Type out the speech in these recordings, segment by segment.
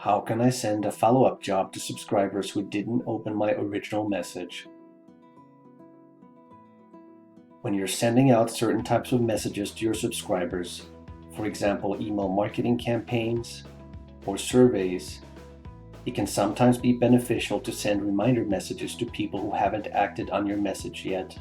How can I send a follow-up job to subscribers who didn't open my original message? When you're sending out certain types of messages to your subscribers, for example, email marketing campaigns or surveys, it can sometimes be beneficial to send reminder messages to people who haven't acted on your message yet.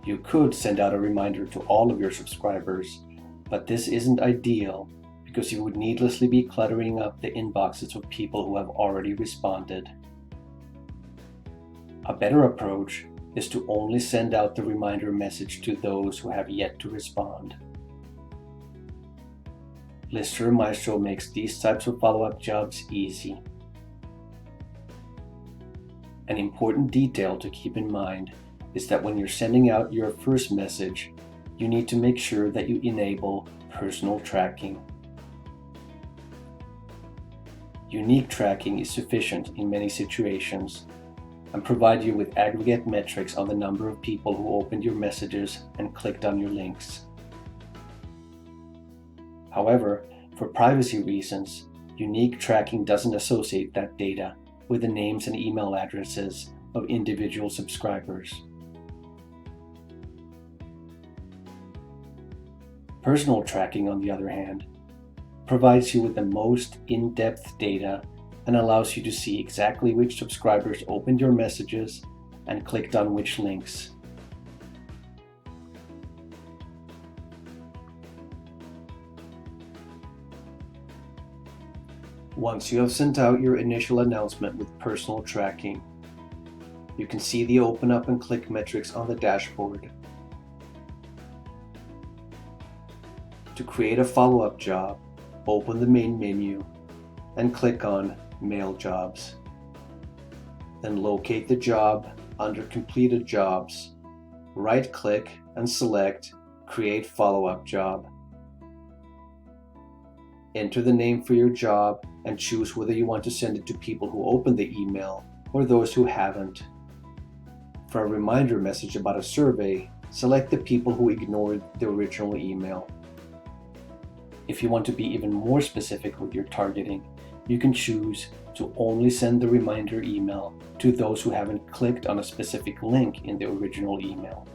You could send out a reminder to all of your subscribers, but this isn't ideal because you would needlessly be cluttering up the inboxes of people who have already responded. A better approach is to only send out the reminder message to those who have yet to respond. LISTSERV Maestro makes these types of follow-up jobs easy. An important detail to keep in mind is that when you're sending out your first message, you need to make sure that you enable personal tracking. Unique tracking is sufficient in many situations and provide you with aggregate metrics on the number of people who opened your messages and clicked on your links. However, for privacy reasons, unique tracking doesn't associate that data with the names and email addresses of individual subscribers. Personal tracking, on the other hand, provides you with the most in-depth data and allows you to see exactly which subscribers opened your messages and clicked on which links. Once you have sent out your initial announcement with personal tracking, you can see the open up and click metrics on the dashboard. To create a follow-up job, open the main menu and click on Mail Jobs. Then locate the job under Completed Jobs, right-click and select Create Follow-up Job. Enter the name for your job and choose whether you want to send it to people who opened the email or those who haven't. For a reminder message about a survey, select the people who ignored the original email. If you want to be even more specific with your targeting, you can choose to only send the reminder email to those who haven't clicked on a specific link in the original email.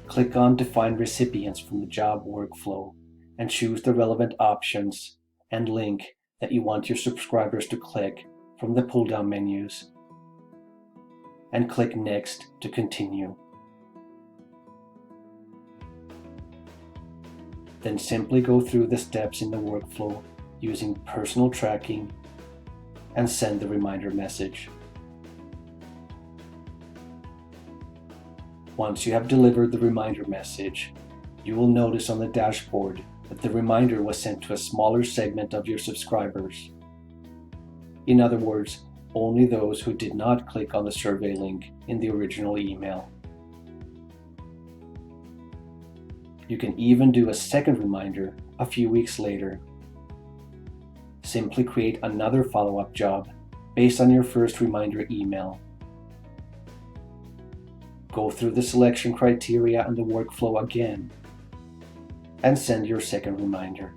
Click on Define Recipients from the job workflow and choose the relevant options and link that you want your subscribers to click from the pull-down menus, and click Next to continue. Then simply go through the steps in the workflow using personal tracking and send the reminder message. Once you have delivered the reminder message, you will notice on the dashboard that the reminder was sent to a smaller segment of your subscribers. In other words, only those who did not click on the survey link in the original email. You can even do a second reminder a few weeks later. Simply create another follow-up job based on your first reminder email. Go through the selection criteria and the workflow again, and send your second reminder.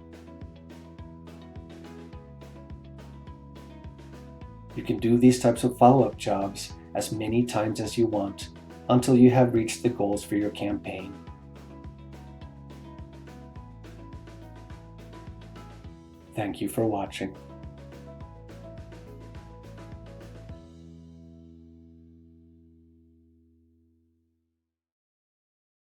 You can do these types of follow-up jobs as many times as you want until you have reached the goals for your campaign. Thank you for watching.